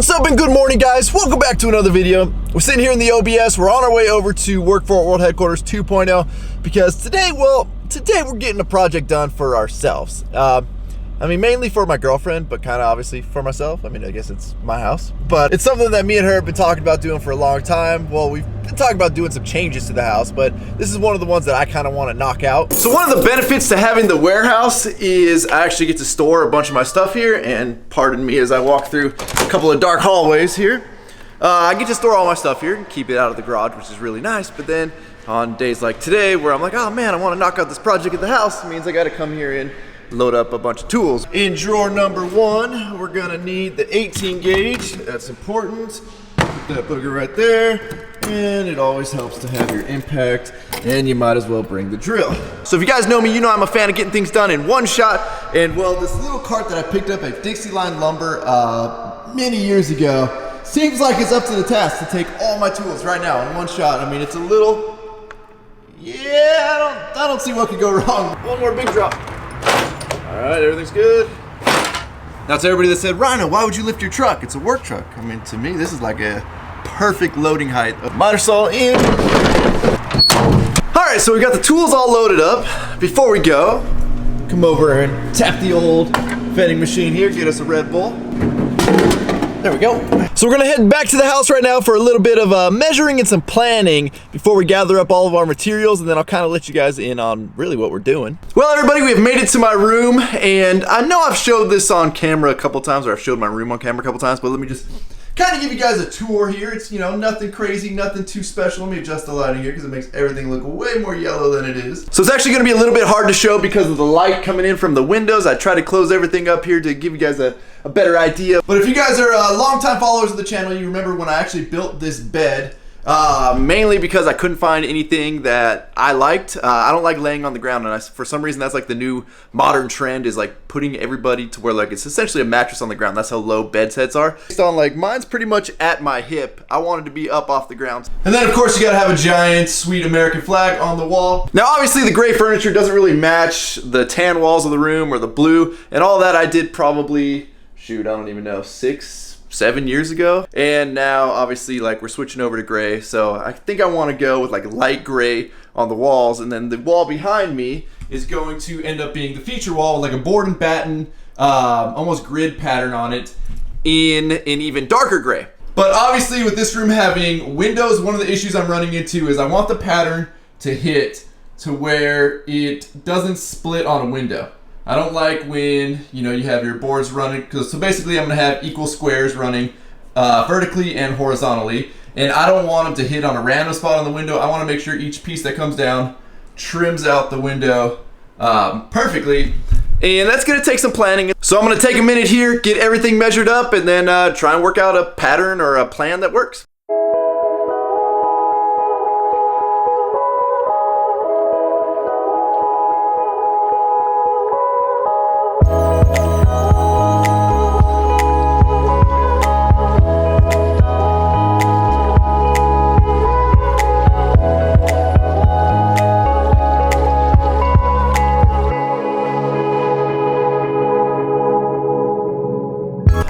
What's up and good morning, guys? Welcome back to another video. We're sitting here in the OBS. We're on our way over to Work for It World Headquarters 2.0 because today we're getting a project done for ourselves. I mean, mainly for my girlfriend, but kind of obviously for myself. I mean, I guess it's my house, but it's something that me and her have been talking about doing for a long time. Well, we've been talking about doing some changes to the house, but this is one of the ones that I kind of want to knock out. So one of the benefits to having the warehouse is I actually get to store a bunch of my stuff here, and pardon me as I walk through a couple of dark hallways here. I get to store all my stuff here and keep it out of the garage, which is really nice. But then on days like today where I'm like, oh man, I want to knock out this project at the house, it means I got to come here and load up a bunch of tools. In drawer number 1, we're gonna need the 18 gauge. That's important. Put that booger right there. And it always helps to have your impact, and you might as well bring the drill. So if you guys know me, you know I'm a fan of getting things done in one shot. And well, this little cart that I picked up at Dixie Line Lumber many years ago seems like it's up to the task to take all my tools right now in one shot. I mean, it's a little, yeah, I don't see what could go wrong. One more big drop. All right, everything's good. Now to everybody that said, Rhino, why would you lift your truck? It's a work truck. I mean, to me, this is like a perfect loading height. Miter saw in. All right, so we got the tools all loaded up. Before we go, come over and tap the old vending machine here, get us a Red Bull. There we go. So we're gonna head back to the house right now for a little bit of measuring and some planning before we gather up all of our materials, and then I'll kind of let you guys in on really what we're doing. Well, everybody, we have made it to my room, and I know I've showed this on camera a couple times, or I've showed my room on camera a couple times, but let me just kind of give you guys a tour here. It's, you know, nothing crazy, nothing too special. Let me adjust the lighting here because it makes everything look way more yellow than it is. So it's actually gonna be a little bit hard to show because of the light coming in from the windows. I try to close everything up here to give you guys a better idea. But if you guys are longtime followers of the channel, you remember when I actually built this bed, mainly because I couldn't find anything that I liked. I don't like laying on the ground, and for some reason that's like the new modern trend, is like putting everybody to where like it's essentially a mattress on the ground. That's how low bed sets are. Based on like mine's pretty much at my hip. I wanted to be up off the ground. And then of course you gotta have a giant sweet American flag on the wall. Now obviously the gray furniture doesn't really match the tan walls of the room or the blue, and all that I did probably, shoot, I don't even know, 6-7 years ago. And now obviously like we're switching over to gray, so I think I want to go with like light gray on the walls, and then the wall behind me is going to end up being the feature wall with like a board and batten almost grid pattern on it in an even darker gray. But obviously with this room having windows, one of the issues I'm running into is I want the pattern to hit to where it doesn't split on a window. I don't like when, you know, you have your boards running, so basically I'm gonna have equal squares running vertically and horizontally, and I don't want them to hit on a random spot on the window. I wanna make sure each piece that comes down trims out the window perfectly, and that's gonna take some planning. So I'm gonna take a minute here, get everything measured up, and then try and work out a pattern or a plan that works.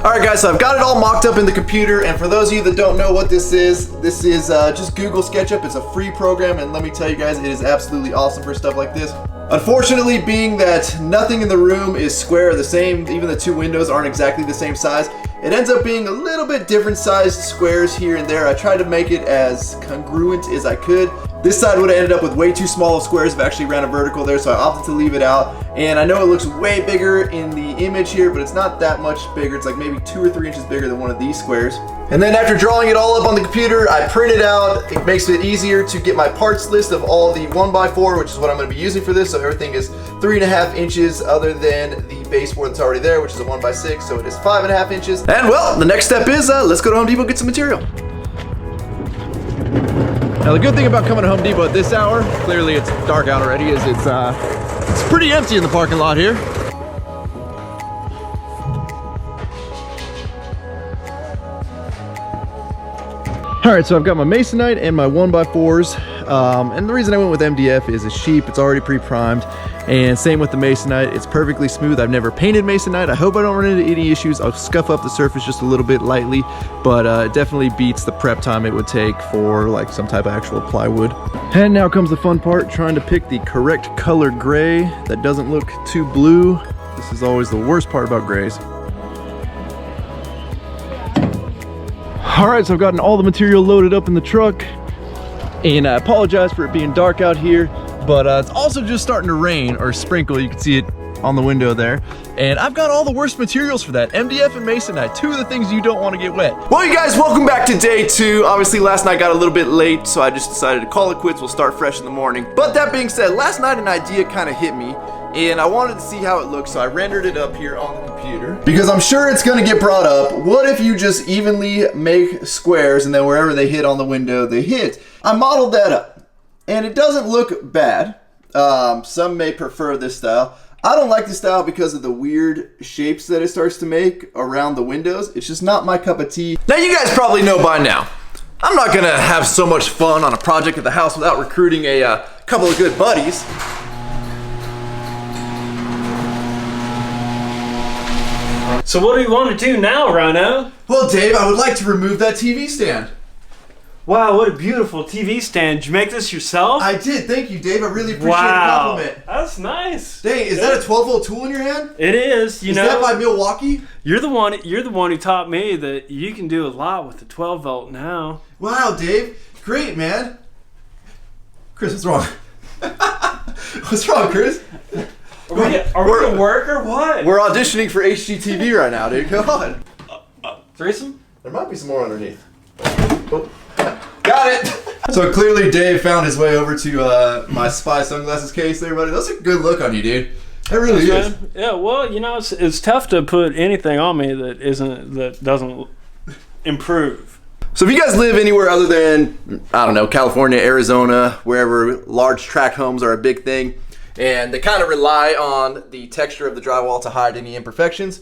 Alright guys, so I've got it all mocked up in the computer, and for those of you that don't know what this is just Google SketchUp. It's a free program, and let me tell you guys, it is absolutely awesome for stuff like this. Unfortunately, being that nothing in the room is square or the same, even the two windows aren't exactly the same size, it ends up being a little bit different sized squares here and there. I tried to make it as congruent as I could. This side would have ended up with way too small of squares if I actually ran a vertical there, so I opted to leave it out. And I know it looks way bigger in the image here, but it's not that much bigger. It's like maybe 2 or 3 inches bigger than one of these squares. And then after drawing it all up on the computer, I print it out. It makes it easier to get my parts list of all the 1x4, which is what I'm going to be using for this. So everything is 3.5 inches other than the baseboard that's already there, which is a 1x6, so it is 5.5 inches. And well, the next step is let's go to Home Depot and get some material. Now the good thing about coming to Home Depot at this hour, clearly it's dark out already, is it's pretty empty in the parking lot here. All right, so I've got my masonite and my 1x4s. And the reason I went with MDF is it's cheap, it's already pre-primed, and same with the Masonite, it's perfectly smooth. I've never painted Masonite. I hope I don't run into any issues. I'll scuff up the surface just a little bit lightly, but it definitely beats the prep time it would take for like some type of actual plywood. And now comes the fun part, trying to pick the correct color gray that doesn't look too blue. This is always the worst part about grays. All right, so I've gotten all the material loaded up in the truck, and I apologize for it being dark out here, but it's also just starting to rain or sprinkle. You can see it on the window there. And I've got all the worst materials for that. MDF and Masonite, two of the things you don't want to get wet. Well, you guys, welcome back to day 2. Obviously, last night got a little bit late, so I just decided to call it quits. We'll start fresh in the morning. But that being said, last night an idea kind of hit me, and I wanted to see how it looks, so I rendered it up here on the computer. Because I'm sure it's gonna get brought up. What if you just evenly make squares, and then wherever they hit on the window, they hit? I modeled that up, and it doesn't look bad. Some may prefer this style. I don't like this style because of the weird shapes that it starts to make around the windows. It's just not my cup of tea. Now you guys probably know by now, I'm not gonna have so much fun on a project at the house without recruiting a couple of good buddies. So what do you want to do now, Rhino? Well, Dave, I would like to remove that TV stand. Wow, what a beautiful TV stand. Did you make this yourself? I did, thank you, Dave. I really appreciate the compliment. That's nice. Dang, is that a 12-volt tool in your hand? It is, you know. Is that by Milwaukee? You're the one who taught me that you can do a lot with the 12 volt now. Wow, Dave. Great, man. Chris, what's wrong? What's wrong, Chris? Are we gonna work or what? We're auditioning for HGTV right now, dude. Come on. Threesome? There might be some more underneath. Oh. Got it! So clearly Dave found his way over to my spy sunglasses case there, buddy. That's a good look on you, dude. It really is. Yeah, well, you know, it's tough to put anything on me that doesn't improve. So if you guys live anywhere other than, I don't know, California, Arizona, wherever large tract homes are a big thing, and they kind of rely on the texture of the drywall to hide any imperfections,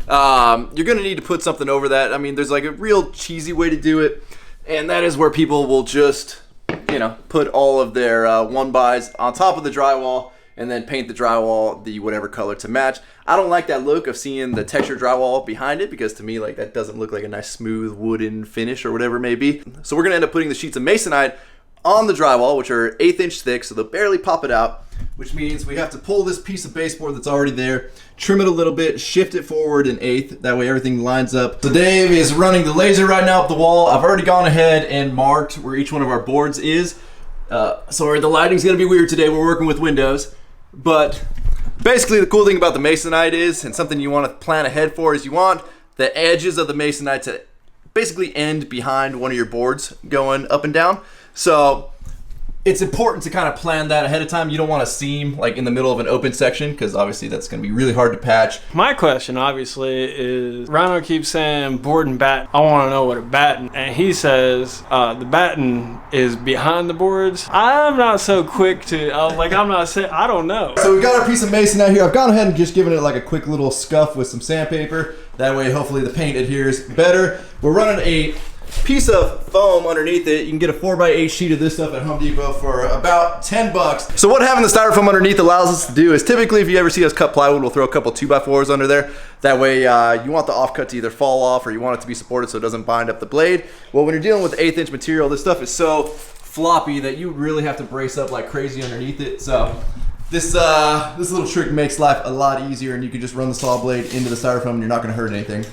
you're going to need to put something over that. I mean, there's like a real cheesy way to do it, and that is where people will just, you know, put all of their 1-bys on top of the drywall and then paint the drywall the whatever color to match. I don't like that look of seeing the textured drywall behind it, because to me, like, that doesn't look like a nice smooth wooden finish or whatever it may be. So we're going to end up putting the sheets of Masonite on the drywall, which are 1/8 inch thick, so they'll barely pop it out, which means we have to pull this piece of baseboard that's already there, trim it a little bit, shift it forward 1/8, that way everything lines up. So Dave is running the laser right now up the wall. I've already gone ahead and marked where each one of our boards is. Sorry, the lighting's gonna be weird today. We're working with windows, but basically the cool thing about the Masonite is, and something you want to plan ahead for, is you want the edges of the Masonite to basically end behind one of your boards going up and down. So it's important to kind of plan that ahead of time. You don't want a seam like in the middle of an open section, because obviously that's going to be really hard to patch. My question obviously is, Rhino keeps saying board and batten. I want to know what a batten, and he says the batten is behind the boards. I'm not so quick to, I'm not saying, I don't know. So we've got our piece of Masonite here. I've gone ahead and just given it like a quick little scuff with some sandpaper. That way hopefully the paint adheres better. We're running a piece of foam underneath it. You can get a 4x8 sheet of this stuff at Home Depot for about 10 bucks. So what having the styrofoam underneath allows us to do is, typically if you ever see us cut plywood, we'll throw a couple 2x4s under there. That way you want the offcut to either fall off, or you want it to be supported so it doesn't bind up the blade. Well, when you're dealing with 1/8 inch material, this stuff is so floppy that you really have to brace up like crazy underneath it. So this little trick makes life a lot easier, and you can just run the saw blade into the styrofoam and you're not gonna hurt anything.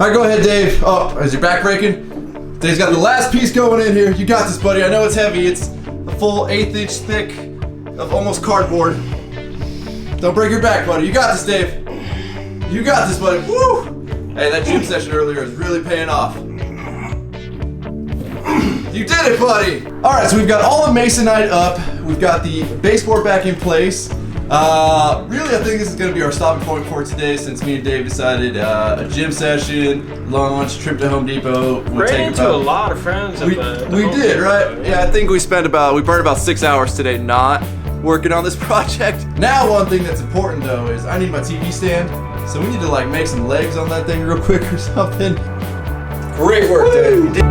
All right, go ahead, Dave. Oh, is your back breaking? Dave's got the last piece going in here. You got this, buddy. I know it's heavy. It's a full 1/8 inch thick of almost cardboard. Don't break your back, buddy. You got this, Dave. You got this, buddy. Woo! Hey, that gym session earlier is really paying off. You did it, buddy. All right, so we've got all the Masonite up. We've got the baseboard back in place. Really, I think this is going to be our stopping point for today, since me and Dave decided a gym session, lunch, trip to Home Depot. Ran into a lot of friends. We did, right? Yeah, I think we burned about 6 hours today not working on this project. Now, one thing that's important though is I need my TV stand. So we need to like make some legs on that thing real quick or something. Great work, dude.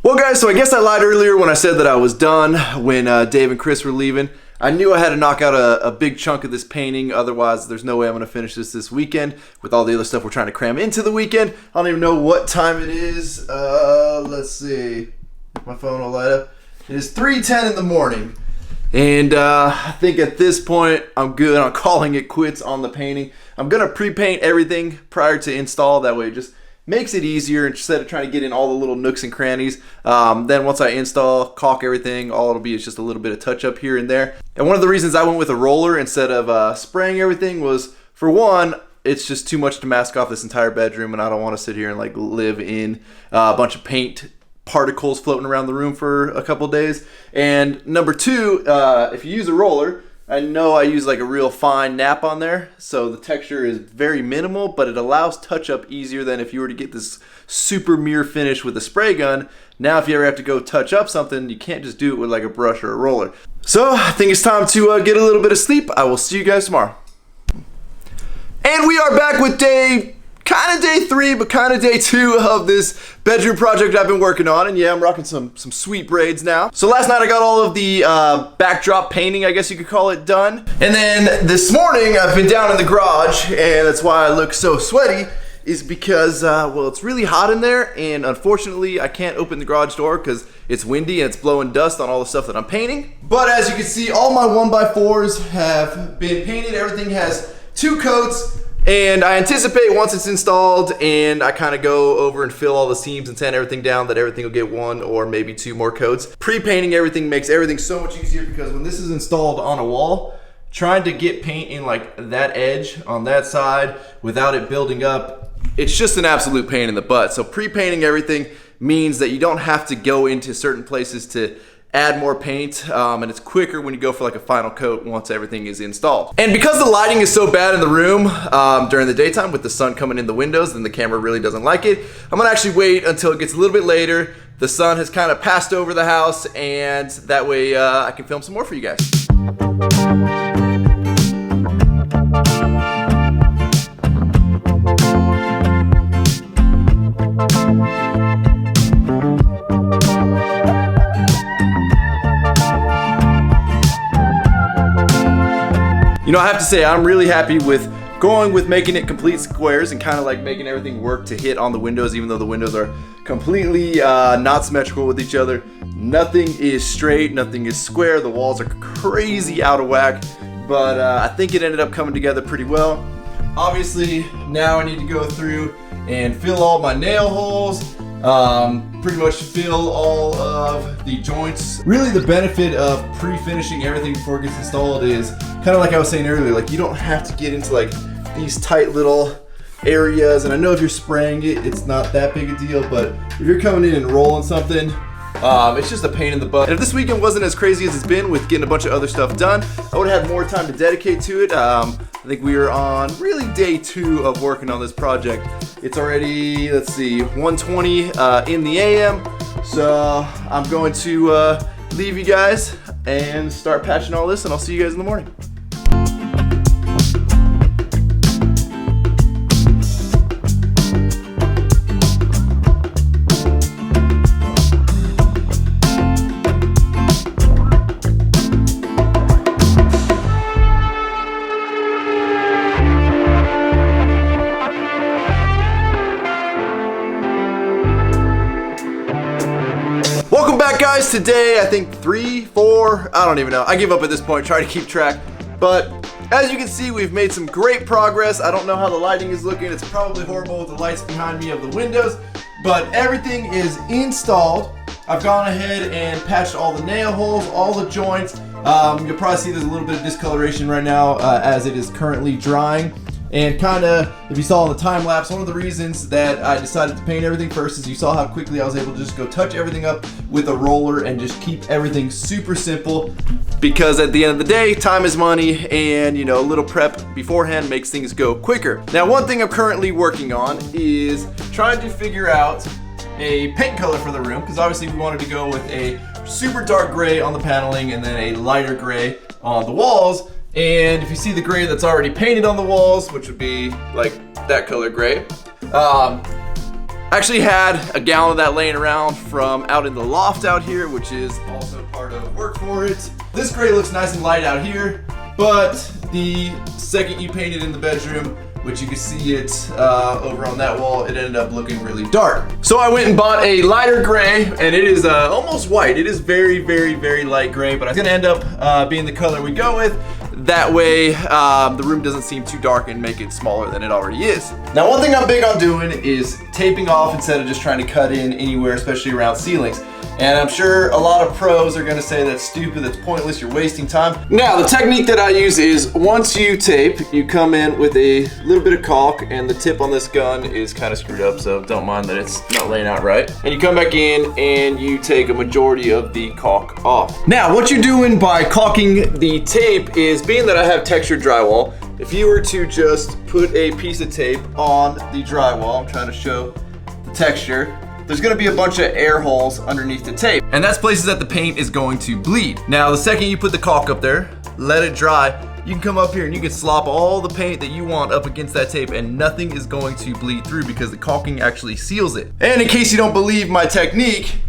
Well guys, so I guess I lied earlier when I said that I was done when Dave and Chris were leaving. I knew I had to knock out a big chunk of this painting, otherwise there's no way I'm going to finish this weekend with all the other stuff we're trying to cram into the weekend. I don't even know what time it is. Let's see if my phone will light up. It is 3:10 in the morning. And I think at this point I'm good on calling it quits on the painting. I'm going to pre-paint everything prior to install, that way it just makes it easier instead of trying to get in all the little nooks and crannies. Then once I install, caulk everything, all it'll be is just a little bit of touch up here and there. And one of the reasons I went with a roller instead of spraying everything was, for one, it's just too much to mask off this entire bedroom, and I don't want to sit here and like live in a bunch of paint particles floating around the room for a couple days. And number two, if you use a roller, I know I use like a real fine nap on there, so the texture is very minimal, but it allows touch up easier than if you were to get this super mirror finish with a spray gun. Now if you ever have to go touch up something, you can't just do it with like a brush or a roller. So I think it's time to get a little bit of sleep. I will see you guys tomorrow. And we are back with kind of day 3, but kind of day 2 of this bedroom project I've been working on. And yeah, I'm rocking some sweet braids now. So last night I got all of the backdrop painting, I guess you could call it, done. And then this morning I've been down in the garage, and that's why I look so sweaty, is because, well, it's really hot in there, and unfortunately I can't open the garage door because it's windy and it's blowing dust on all the stuff that I'm painting. But as you can see, all my 1x4s have been painted. Everything has 2 coats. And I anticipate once it's installed and I kind of go over and fill all the seams and sand everything down, that everything will get 1 or maybe 2 more coats. Pre-painting everything makes everything so much easier, because when this is installed on a wall, trying to get paint in like that edge on that side without it building up, it's just an absolute pain in the butt. So pre-painting everything means that you don't have to go into certain places to add more paint, and it's quicker when you go for like a final coat once everything is installed. And because the lighting is so bad in the room during the daytime with the sun coming in the windows, then the camera really doesn't like it. I'm gonna actually wait until it gets a little bit later. The sun has kind of passed over the house, and that way I can film some more for you guys. You know, I have to say, I'm really happy with going with making it complete squares and kind of like making everything work to hit on the windows, even though the windows are completely not symmetrical with each other. Nothing is straight, nothing is square. The walls are crazy out of whack, but I think it ended up coming together pretty well. Obviously, now I need to go through and fill all my nail holes, pretty much fill all of the joints. Really, the benefit of pre-finishing everything before it gets installed is kind of like I was saying earlier, like you don't have to get into like these tight little areas. And I know if you're spraying it, it's not that big a deal, but if you're coming in and rolling something, it's just a pain in the butt. And if this weekend wasn't as crazy as it's been with getting a bunch of other stuff done, I would have had more time to dedicate to it. I think we are on really day 2 of working on this project. It's already, let's see, 1:20 in the AM. So I'm going to leave you guys and start patching all this, and I'll see you guys in the morning. Welcome back, guys. Today, I think 3, 4, I don't even know. I give up at this point, trying to keep track. But As you can see, we've made some great progress. I don't know how the lighting is looking. It's probably horrible with the lights behind me of the windows, but everything is installed. I've gone ahead and patched all the nail holes, all the joints. You'll probably see there's a little bit of discoloration right now as it is currently drying. And kind of, if you saw in the time lapse, one of the reasons that I decided to paint everything first is you saw how quickly I was able to just go touch everything up with a roller and just keep everything super simple. Because at the end of the day, time is money, and you know, a little prep beforehand makes things go quicker. Now, one thing I'm currently working on is trying to figure out a paint color for the room, because obviously we wanted to go with a super dark gray on the paneling and then a lighter gray on the walls. And if you see the gray that's already painted on the walls, which would be like that color gray, I actually had a gallon of that laying around from out in the loft out here, which is also part of work for it. This gray looks nice and light out here, but the second you paint it in the bedroom, which you can see it over on that wall, it ended up looking really dark. So I went and bought a lighter gray, and it is almost white. It is very, very, very light gray, but it's gonna end up being the color we go with. That way, the room doesn't seem too dark and make it smaller than it already is. Now, one thing I'm big on doing is taping off instead of just trying to cut in anywhere, especially around ceilings. And I'm sure a lot of pros are gonna say that's stupid, that's pointless, you're wasting time. Now, the technique that I use is once you tape, you come in with a little bit of caulk, and the tip on this gun is kind of screwed up, so don't mind that it's not laying out right. And you come back in and you take a majority of the caulk off. Now, what you're doing by caulking the tape is, being that I have textured drywall, if you were to just put a piece of tape on the drywall, I'm trying to show the texture, there's gonna be a bunch of air holes underneath the tape. And that's places that the paint is going to bleed. Now, the second you put the caulk up there, let it dry, you can come up here and you can slop all the paint that you want up against that tape, and nothing is going to bleed through because the caulking actually seals it. And in case you don't believe my technique,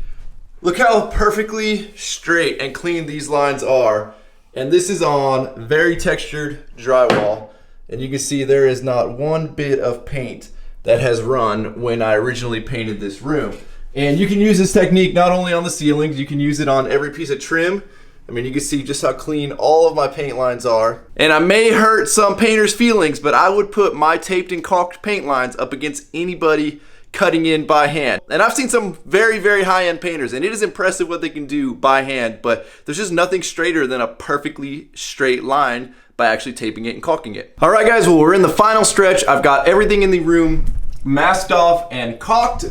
look how perfectly straight and clean these lines are. And this is on very textured drywall. And you can see there is not one bit of paint that has run when I originally painted this room. And you can use this technique not only on the ceilings, you can use it on every piece of trim. I mean, you can see just how clean all of my paint lines are. And I may hurt some painters' feelings, but I would put my taped and caulked paint lines up against anybody cutting in by hand. And I've seen some very, very high-end painters, and it is impressive what they can do by hand, but there's just nothing straighter than a perfectly straight line by actually taping it and caulking it. All right, guys, well, we're in the final stretch. I've got everything in the room masked off and caulked,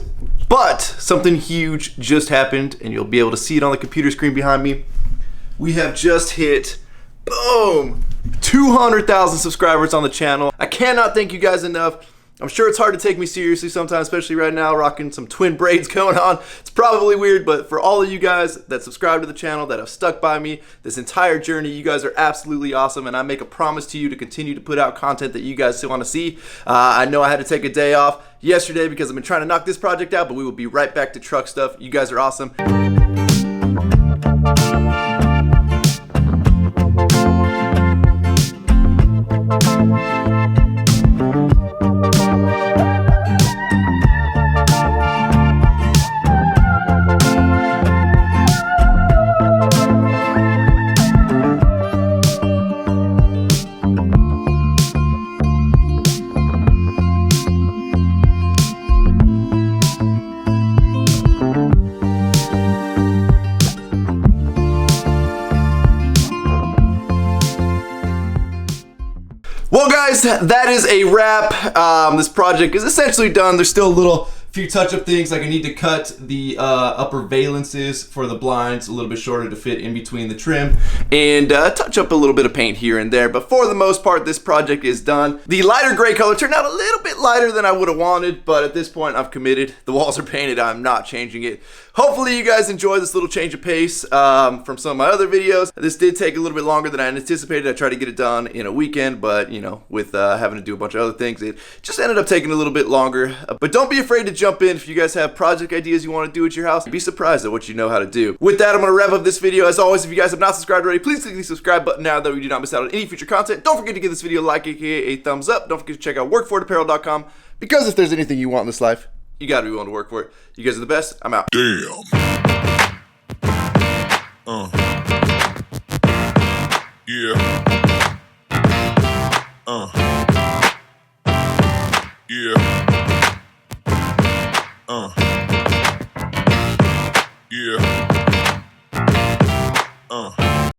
but something huge just happened, and you'll be able to see it on the computer screen behind me. We have just hit, boom, 200,000 subscribers on the channel. I cannot thank you guys enough. I'm sure it's hard to take me seriously sometimes, especially right now, rocking some twin braids going on. It's probably weird, but for all of you guys that subscribe to the channel, that have stuck by me this entire journey, you guys are absolutely awesome, and I make a promise to you to continue to put out content that you guys still want to see. I know I had to take a day off yesterday because I've been trying to knock this project out, but we will be right back to truck stuff. You guys are awesome. Well, guys, that is a wrap. This project is essentially done. There's still a few touch-up things, like I need to cut the upper valences for the blinds a little bit shorter to fit in between the trim, and touch up a little bit of paint here and there. But for the most part, this project is done. The lighter gray color turned out a little bit lighter than I would have wanted, but at this point, I've committed. The walls are painted. I'm not changing it. Hopefully, you guys enjoy this little change of pace from some of my other videos. This did take a little bit longer than I anticipated. I tried to get it done in a weekend, but you know, with having to do a bunch of other things, it just ended up taking a little bit longer. But don't be afraid to jump in if you guys have project ideas you want to do at your house. Be surprised at what you know how to do. With that, I'm going to wrap up this video. As always, if you guys have not subscribed already, please click the subscribe button now that way you do not miss out on any future content. Don't forget to give this video a like, aka a thumbs up. Don't forget to check out workforapparel.com, because if there's anything you want in this life, you got to be willing to work for it. You guys are the best. I'm out. Damn. Yeah. Uh.